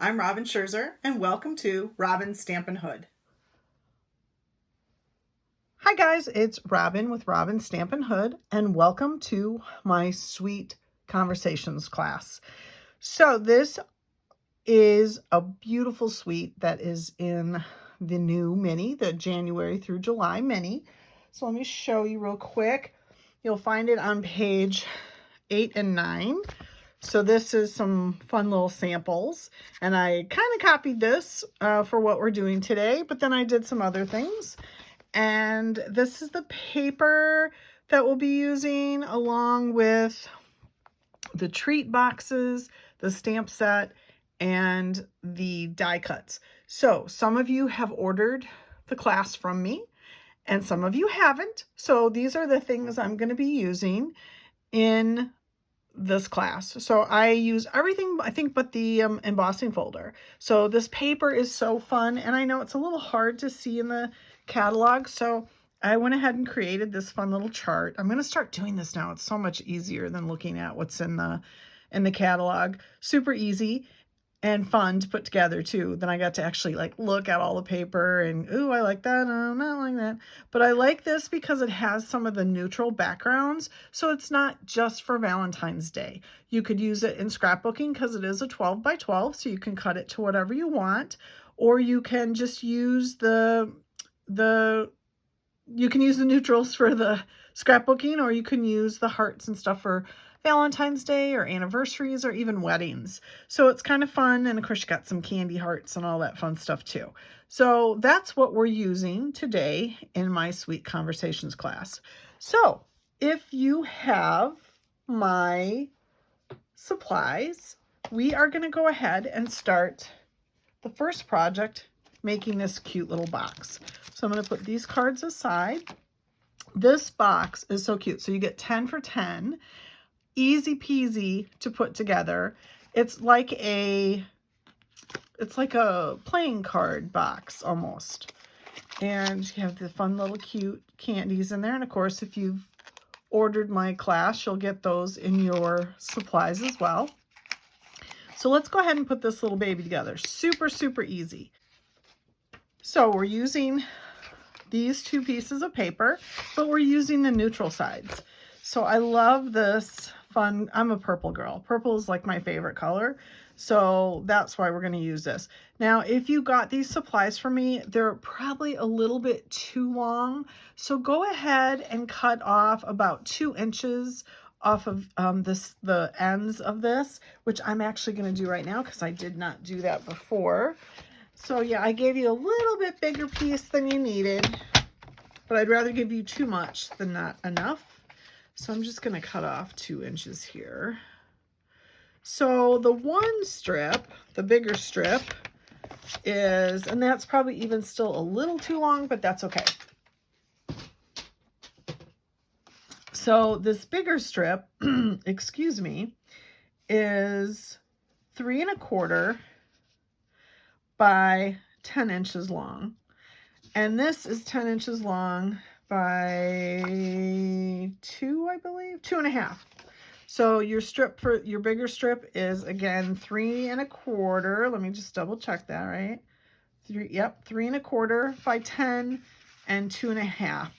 I'm Robin Scherzer, and welcome to Robin's Stampin' Hood. Hi guys, it's Robin with Robin Stampin' Hood, and welcome to my sweet conversations class. So this is a beautiful suite that is in the new mini, the January through July mini. So let me show you real quick. You'll find it on page 8 and 9. So this is some fun little samples, and I kind of copied this for what we're doing today, but then I did some other things. And this is the paper that we'll be using along with the treat boxes, the stamp set, and the die cuts. So some of you have ordered the class from me, and some of you haven't. So these are the things I'm going to be using in this class. So I use everything, I think, but the embossing folder. So this paper is so fun, and I know it's a little hard to see in the catalog, so I went ahead and created this fun little chart. I'm going to start doing this now. It's so much easier than looking at what's in the catalog. Super easy and fun to put together too. Then I got to actually like look at all the paper and, ooh, I like that, I'm not like that. But I like this because it has some of the neutral backgrounds, so it's not just for Valentine's Day. You could use it in scrapbooking because it is a 12 by 12, so you can cut it to whatever you want, or you can just use you can use the neutrals for the scrapbooking, or you can use the hearts and stuff for Valentine's Day or anniversaries or even weddings. So it's kind of fun. And of course you got some candy hearts and all that fun stuff too. So that's what we're using today in my Sweet Conversations class. So if you have my supplies, we are going to go ahead and start the first project, making this cute little box. So I'm going to put these cards aside. This box is so cute. So you get 10 for 10. Easy peasy to put together. It's like a playing card box almost. And you have the fun little cute candies in there. And of course, if you've ordered my class, you'll get those in your supplies as well. So let's go ahead and put this little baby together. Super, super easy. So we're using these two pieces of paper, but we're using the neutral sides. So I love this fun, I'm a purple girl. Purple is like my favorite color. So that's why we're going to use this. Now, if you got these supplies from me, they're probably a little bit too long. So go ahead and cut off about 2 inches off of the ends of this, which I'm actually going to do right now because I did not do that before. So yeah, I gave you a little bit bigger piece than you needed, but I'd rather give you too much than not enough. So I'm just going to cut off 2 inches here. So the one strip, the bigger strip is, and that's probably even still a little too long, but that's okay. So this bigger strip, excuse me, is 3 1/4 by 10 inches long. And this is 10 inches long by 2, I believe, 2.5. So your strip for your bigger strip is again 3 1/4. Let me just double check that, right? 3 1/4 by 10 and 2.5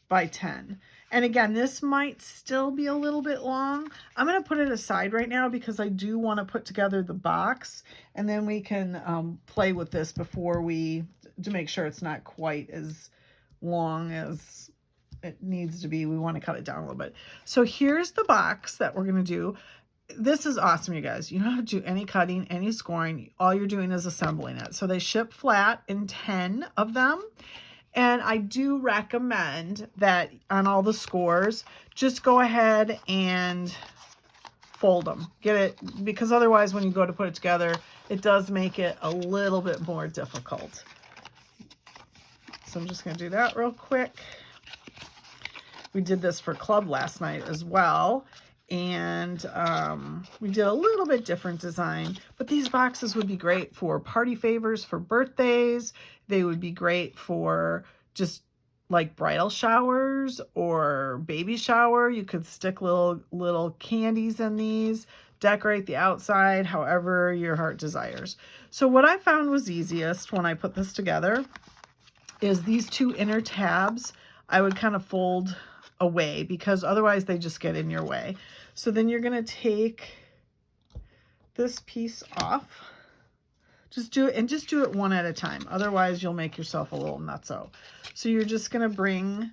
by 10. And again, this might still be a little bit long. I'm going to put it aside right now because I do want to put together the box, and then we can play with this before to make sure it's not quite as long as it needs to be. We want to cut it down a little bit. So here's the box that we're going to do. This is awesome, you guys. You don't have to do any cutting, any scoring. All you're doing is assembling it. So they ship flat in 10 of them. And I do recommend that on all the scores, just go ahead and fold them. Get it, because otherwise when you go to put it together, it does make it a little bit more difficult. So I'm just going to do that real quick. We did this for club last night as well. And we did a little bit different design, but these boxes would be great for party favors, for birthdays. They would be great for just like bridal showers or baby shower. You could stick little candies in these. decorate the outside however your heart desires. So what I found was easiest when I put this together is these two inner tabs I would kind of fold away because otherwise they just get in your way. So then you're going to take this piece off. Just do it, and just do it one at a time. Otherwise you'll make yourself a little nutso. So you're just going to bring,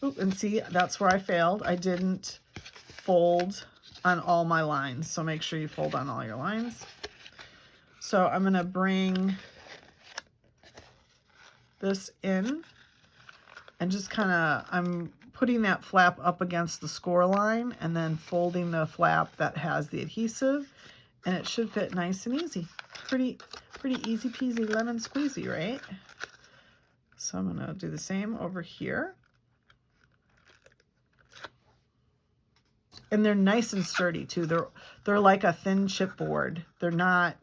and see, that's where I failed. I didn't fold on all my lines. So make sure you fold on all your lines. So I'm going to bring this in and just kind of, I'm putting that flap up against the score line and then folding the flap that has the adhesive, and it should fit nice and easy. Pretty easy peasy lemon squeezy, right? So I'm going to do the same over here. And they're nice and sturdy too. They're like a thin chipboard. They're not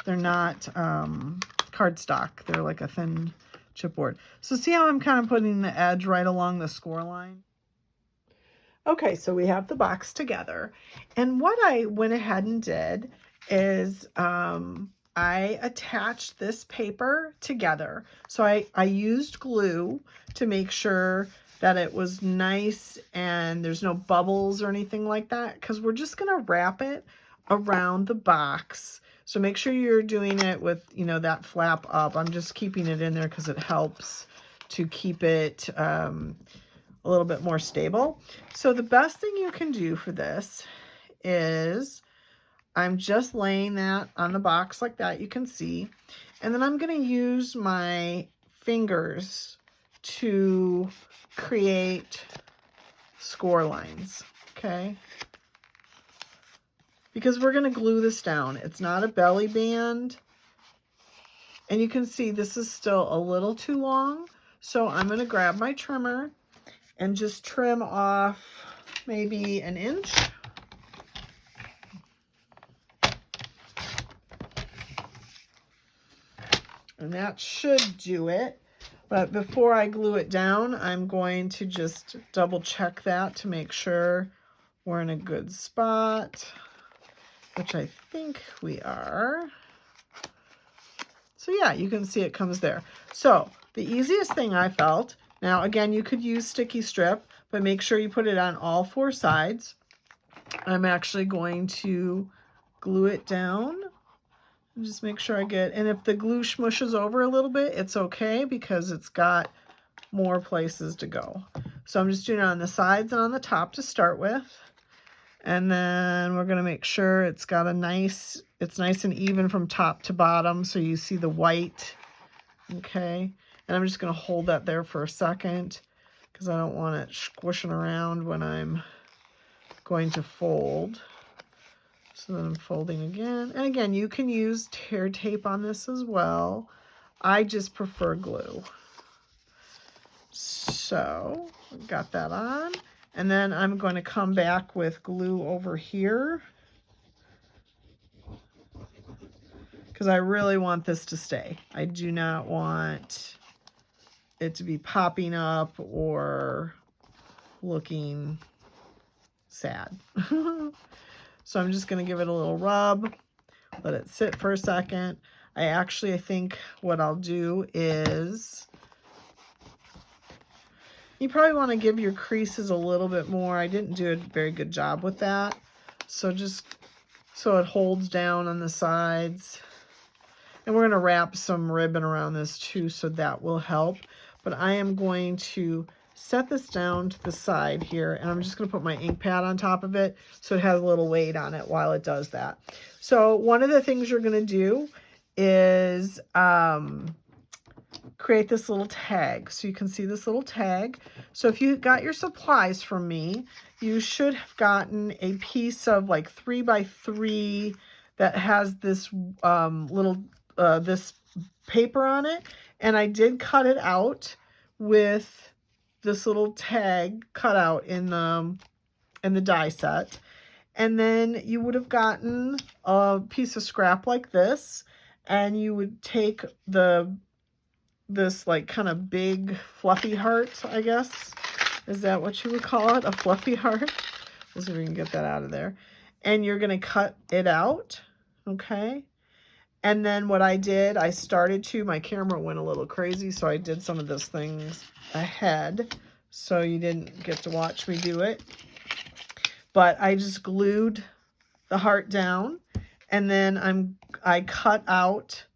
cardstock. They're like a thin chipboard. So see how I'm kind of putting the edge right along the score line? Okay, so we have the box together. And what I went ahead and did is I attached this paper together. So I used glue to make sure that it was nice and there's no bubbles or anything like that, because we're just going to wrap it around the box. So make sure you're doing it with, you know, that flap up. I'm just keeping it in there because it helps to keep it a little bit more stable. So the best thing you can do for this is I'm just laying that on the box like that, you can see. And then I'm going to use my fingers to create score lines, okay? Because we're going to glue this down. It's not a belly band. And you can see this is still a little too long. So I'm going to grab my trimmer and just trim off maybe an inch. And that should do it. But before I glue it down, I'm going to just double check that to make sure we're in a good spot, which I think we are. So yeah, you can see it comes there. So the easiest thing I felt, now again, you could use sticky strip, but make sure you put it on all four sides. I'm actually going to glue it down. Just make sure I get, and if the glue smushes over a little bit, it's okay because it's got more places to go. So I'm just doing it on the sides and on the top to start with. And then we're going to make sure it's got a nice, it's nice and even from top to bottom. So you see the white. Okay. And I'm just going to hold that there for a second because I don't want it squishing around when I'm going to fold. So then I'm folding again. And again, you can use tear tape on this as well. I just prefer glue. So I've got that on. And then I'm going to come back with glue over here, because I really want this to stay. I do not want it to be popping up or looking sad. So I'm just going to give it a little rub, let it sit for a second. I think what I'll do is, you probably want to give your creases a little bit more. I didn't do a very good job with that. So just so it holds down on the sides. And we're going to wrap some ribbon around this too, so that will help. But I am going to set this down to the side here, and I'm just going to put my ink pad on top of it so it has a little weight on it while it does that. So one of the things you're going to do is create this little tag. So you can see this little tag. So if you got your supplies from me, you should have gotten a piece of like 3x3 that has this this paper on it. And I did cut it out with this little tag cut out in the die set. And then you would have gotten a piece of scrap like this, and you would take this like kind of big fluffy heart, I guess. Is that what you would call it? A fluffy heart? Let's see if we can get that out of there. and you're going to cut it out, okay? And then what I did, I started to, my camera went a little crazy, so I did some of those things ahead, so you didn't get to watch me do it. But I just glued the heart down, and then I cut out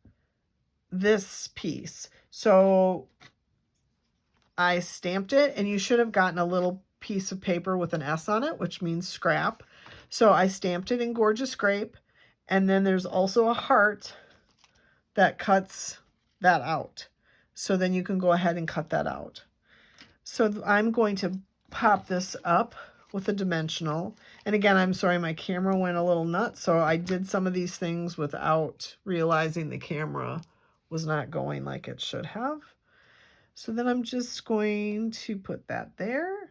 this piece. So I stamped it, and you should have gotten a little piece of paper with an S on it, which means scrap. So I stamped it in Gorgeous Grape, and then there's also a heart that cuts that out. So then you can go ahead and cut that out. So I'm going to pop this up with a dimensional. And again, I'm sorry, my camera went a little nuts, so I did some of these things without realizing the camera was not going like it should have. So then I'm just going to put that there.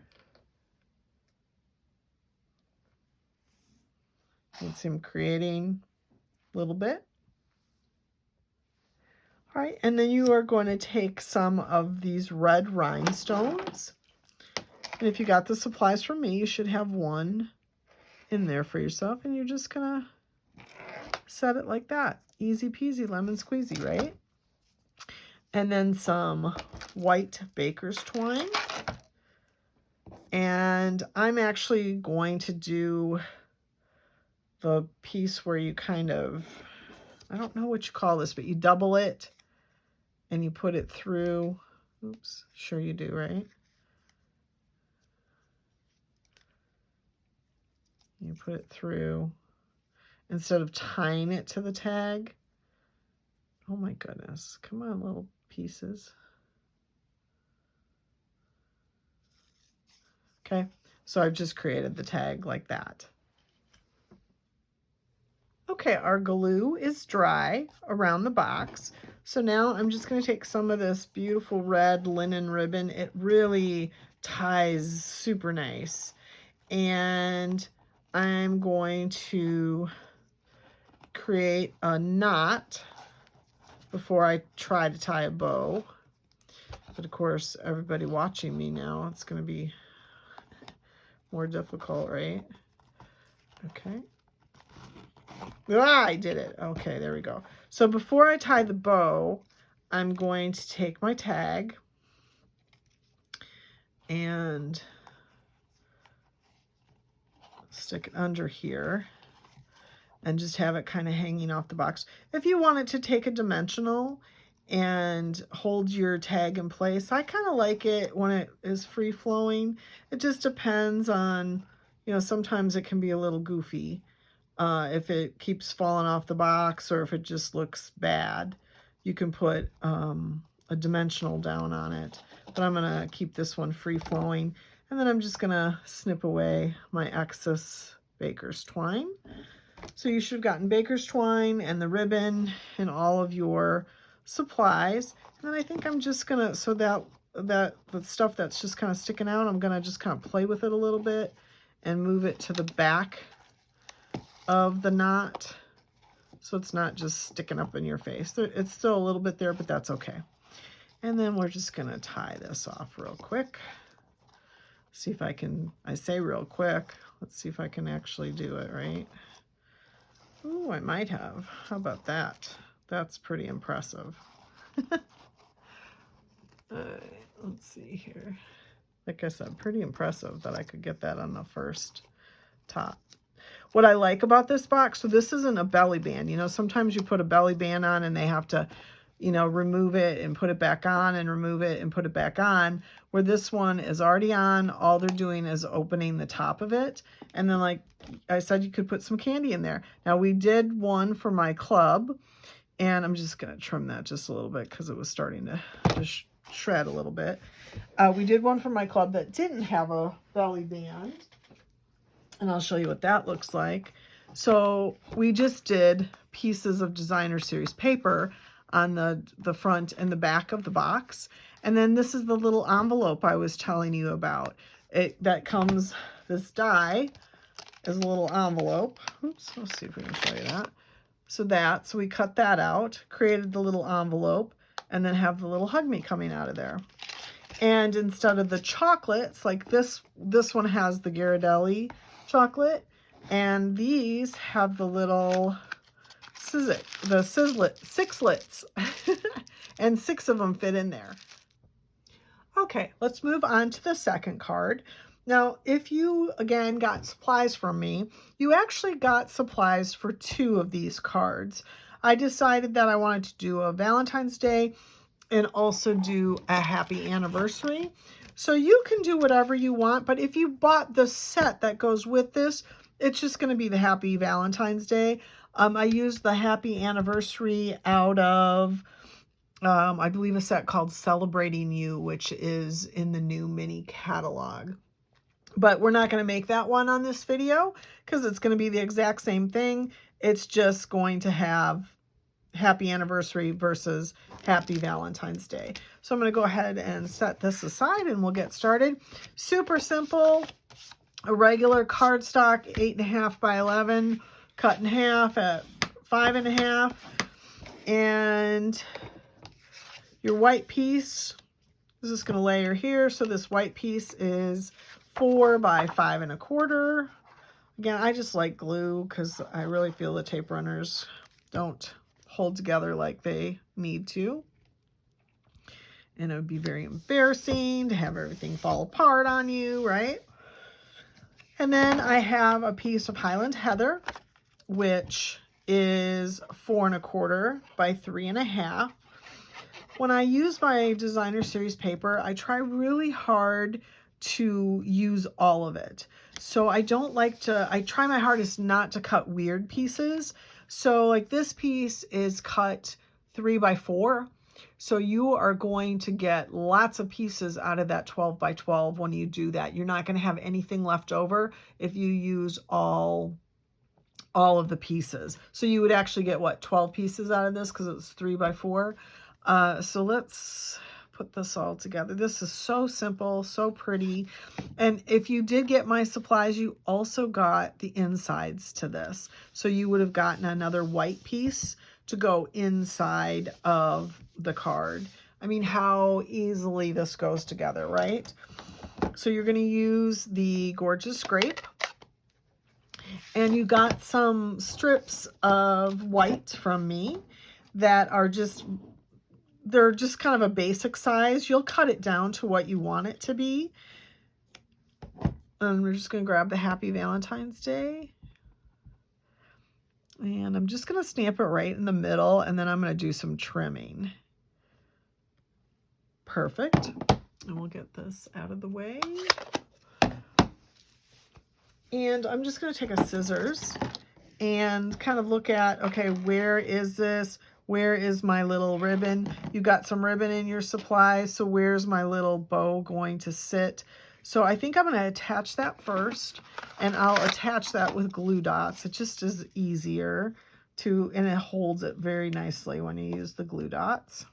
You can see I'm creating a little bit. All right, and then you are going to take some of these red rhinestones. And if you got the supplies from me, you should have one in there for yourself. And you're just going to set it like that. Easy peasy, lemon squeezy, right? And then some white baker's twine. And I'm actually going to do the piece where you kind of, I don't know what you call this, but you double it and you put it through. Oops, sure you do, right? You put it through instead of tying it to the tag. Oh my goodness, come on, little pieces. Okay, so I've just created the tag like that. Okay, our glue is dry around the box. So now I'm just going to take some of this beautiful red linen ribbon. It really ties super nice. And I'm going to create a knot before I try to tie a bow. But of course, everybody watching me now, it's going to be more difficult, right? Okay. Ah, I did it. Okay, there we go. So before I tie the bow, I'm going to take my tag and stick it under here and just have it kind of hanging off the box. If you wanted to take a dimensional and hold your tag in place, I kind of like it when it is free flowing. It just depends on, you know, sometimes it can be a little goofy. If it keeps falling off the box or if it just looks bad, you can put a dimensional down on it. But I'm going to keep this one free flowing. And then I'm just going to snip away my excess baker's twine. So you should have gotten baker's twine and the ribbon and all of your supplies. And then I think I'm just going to, so that the stuff that's just kind of sticking out, I'm going to just kind of play with it a little bit and move it to the back of the knot so it's not just sticking up in your face. It's still a little bit there, but that's okay. And then we're just going to tie this off real quick. See if I can, I say real quick, let's see if I can actually do it, right? Ooh, I might have. How about that? That's pretty impressive. Let's see here. Like I said, pretty impressive that I could get that on the first top. What I like about this box, so this isn't a belly band. You know, sometimes you put a belly band on and they have to, you know, remove it and put it back on and remove it and put it back on. Where this one is already on, all they're doing is opening the top of it. And then, like I said, you could put some candy in there. Now, we did one for my club, and I'm just going to trim that just a little bit because it was starting to just shred a little bit. We did one for my club that didn't have a belly band. And I'll show you what that looks like. So we just did pieces of designer series paper on the front and the back of the box. And then this is the little envelope I was telling you about. That comes, this die is a little envelope. Oops, let's see if we can show you that. So we cut that out, created the little envelope, and then have the little hug me coming out of there. And instead of the chocolates, like this one has the Ghirardelli chocolate, And these have the little sixlets, and 6 of them fit in there. Okay, let's move on to the second card. Now, if you, again, got supplies from me, you actually got supplies for 2 of these cards. I decided that I wanted to do a Valentine's Day and also do a happy anniversary. So you can do whatever you want, but if you bought the set that goes with this, it's just going to be the happy Valentine's Day. I used the happy anniversary out of I believe a set called Celebrating You, which is in the new mini catalog. But we're not going to make that one on this video because it's going to be the exact same thing. It's just going to have happy anniversary versus happy Valentine's Day. So I'm going to go ahead and set this aside and we'll get started. Super simple, a regular cardstock 8.5 by 11, cut in half at 5.5, and your white piece is just going to layer here. So this white piece is 4 by 5.25. Again, I just like glue because I really feel the tape runners don't hold together like they need to. And it would be very embarrassing to have everything fall apart on you, right? And then I have a piece of Highland Heather, which is 4.25 by 3.5. When I use my designer series paper, I try really hard to use all of it. So I don't like to, I try my hardest not to cut weird pieces. So like this piece is cut 3 by 4. So you are going to get lots of pieces out of that 12 by 12 when you do that. You're not going to have anything left over if you use all of the pieces. So you would actually get, what, 12 pieces out of this because it's 3 by 4. So let's put this all together. This is so simple, so pretty. And if you did get my supplies, you also got the insides to this. So you would have gotten another white piece to go inside of the card. I mean, how easily this goes together, right? So you're going to use the Gorgeous Scrape. And you got some strips of white from me that are just, they're just kind of a basic size. You'll cut it down to what you want it to be. And we're just going to grab the Happy Valentine's Day. And I'm just going to stamp it right in the middle, and then I'm going to do some trimming. Perfect. And we'll get this out of the way. And I'm just going to take a scissors and kind of look at, okay, where is this? Where is my little ribbon? You got some ribbon in your supplies, so where's my little bow going to sit? So I think I'm going to attach that first, and I'll attach that with glue dots. It just is easier to, and it holds it very nicely when you use the glue dots.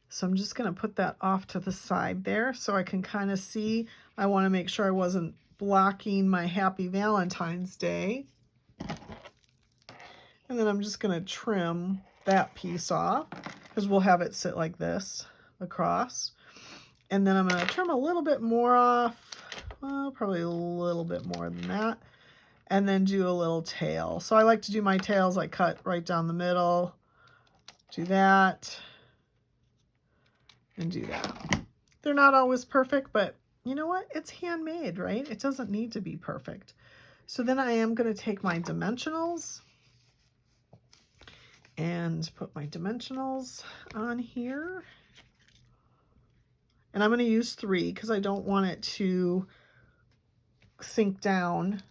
So I'm just going to put that off to the side there so I can kind of see. I want to make sure I wasn't blocking my Happy Valentine's Day. And then I'm just going to trim that piece off because we'll have it sit like this across. And then I'm going to trim a little bit more off, well, probably a little bit more than that, and then do a little tail. So I like to do my tails, like cut right down the middle, do that, and do that. They're not always perfect, but you know what? It's handmade, right? It doesn't need to be perfect. So then I am going to take my dimensionals and put my dimensionals on here. And I'm going to use 3 because I don't want it to sink down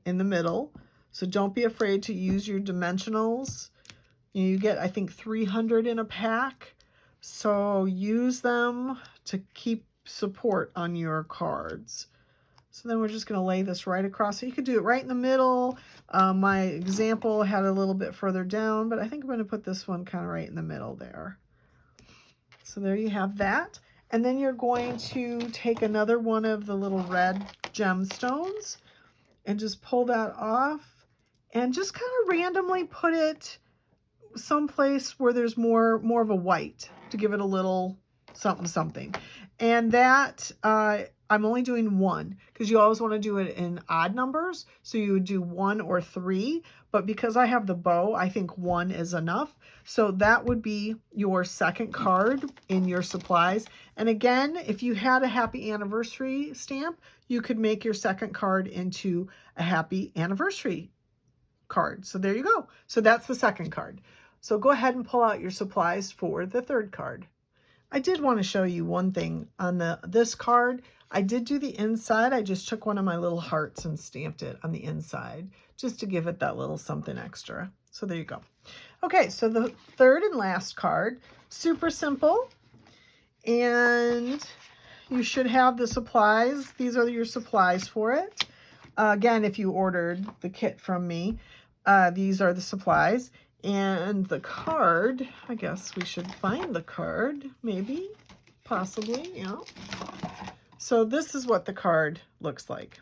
in the middle. So don't be afraid to use your dimensionals. You get, I think, 300 in a pack. So use them to keep support on your cards. So then we're just going to lay this right across. So you could do it right in the middle. My example had a little bit further down, but I think I'm going to put this one kind of right in the middle there. So there you have that. And then you're going to take another one of the little red gemstones and just pull that off and just kind of randomly put it someplace where there's more of a white to give it a little something something. And that I'm only doing one because you always want to do it in odd numbers. So you would do 1 or 3, but because I have the bow, I think 1 is enough. So that would be your second card in your supplies. And again, if you had a happy anniversary stamp, you could make your second card into a happy anniversary card. So there you go. So that's the second card. So go ahead and pull out your supplies for the third card. I did want to show you one thing on this card. I did do the inside. I just took one of my little hearts and stamped it on the inside just to give it that little something extra. So there you go. Okay, so the third and last card, super simple. And you should have the supplies. These are your supplies for it. Again, if you ordered the kit from me, these are the supplies. And the card, I guess we should find the card, maybe, possibly, yeah. So this is what the card looks like.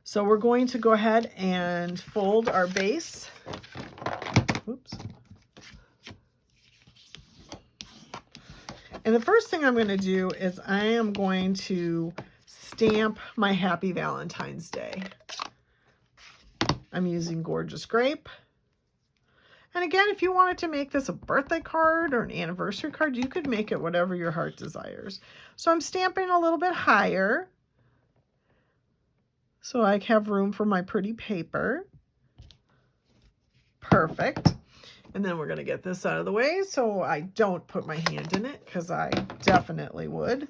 So we're going to go ahead and fold our base. Oops. And the first thing I'm going to do is I am going to stamp my Happy Valentine's Day. I'm using Gorgeous Grape. And again, if you wanted to make this a birthday card or an anniversary card, you could make it whatever your heart desires. So I'm stamping a little bit higher so I have room for my pretty paper. Perfect. And then we're going to get this out of the way so I don't put my hand in it because I definitely would.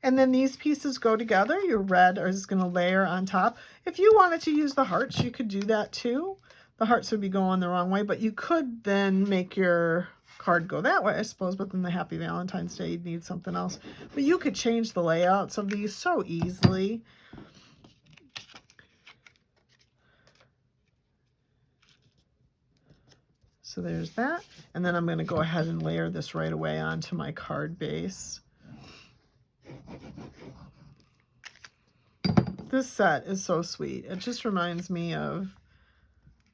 And then these pieces go together. Your red is going to layer on top. If you wanted to use the hearts, you could do that too. The hearts would be going the wrong way, but you could then make your card go that way, I suppose, but then the Happy Valentine's Day, you'd need something else. But you could change the layouts of these so easily. So there's that. And then I'm going to go ahead and layer this right away onto my card base. This set is so sweet. It just reminds me of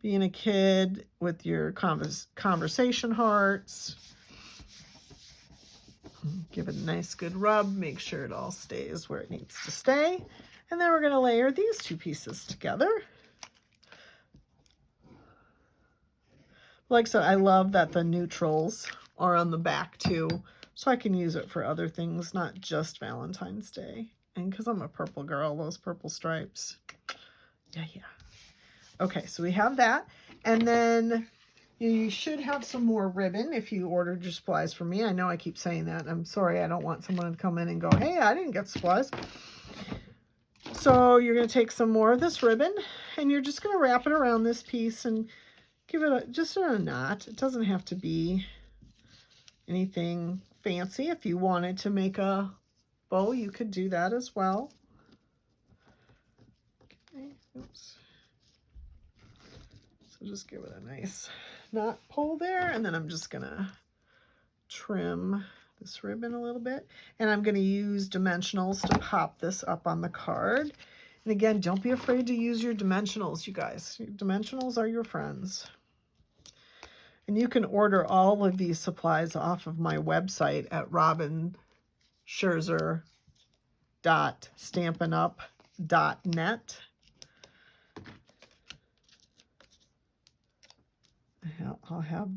being a kid with your conversation hearts. Give it a nice good rub. Make sure it all stays where it needs to stay. And then we're going to layer these two pieces together. Like I said, I love that the neutrals are on the back too, so I can use it for other things, not just Valentine's Day. And because I'm a purple girl, those purple stripes. Yeah. Okay, so we have that. And then you should have some more ribbon if you ordered your supplies from me. I know I keep saying that. I'm sorry, I don't want someone to come in and go, hey, I didn't get supplies. So you're going to take some more of this ribbon, and you're just going to wrap it around this piece and give it just a knot. It doesn't have to be anything fancy. If you wanted to make a bow, you could do that as well. Okay, oops. So just give it a nice knot pull there, and then I'm just gonna trim this ribbon a little bit, and I'm gonna use dimensionals to pop this up on the card. And again, don't be afraid to use your dimensionals, you guys. Your dimensionals are your friends. And you can order all of these supplies off of my website at robinscherzer.stampinup.net.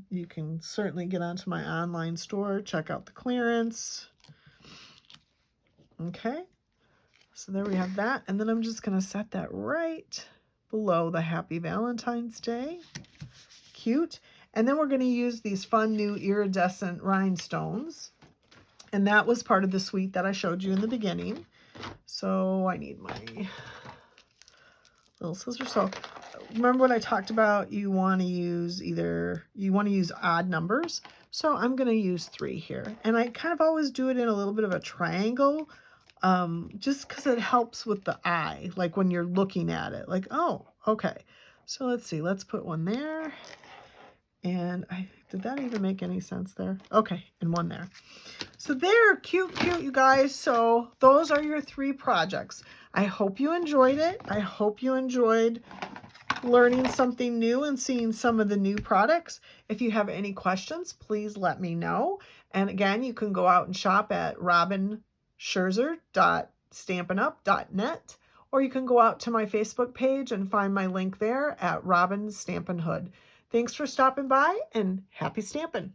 You can certainly get onto my online store, check out the clearance. Okay, so there we have that. And then I'm just going to set that right below the Happy Valentine's Day. Cute. And then we're going to use these fun new iridescent rhinestones. And that was part of the suite that I showed you in the beginning. So I need my little scissors. So remember what I talked about? You want to use odd numbers. So I'm going to use 3 here. And I kind of always do it in a little bit of a triangle, just because it helps with the eye, like when you're looking at it, like, oh, okay. So let's see, let's put one there. And did that even make any sense there? Okay, and one there. So they're cute, you guys. So those are your 3 projects. I hope you enjoyed it. I hope you enjoyed learning something new and seeing some of the new products. If you have any questions, please let me know. And again, you can go out and shop at robinscherzer.stampinup.net. www.stampinup.net, or you can go out to my Facebook page and find my link there at Robin Stampin' Hood. Thanks for stopping by, and happy stamping!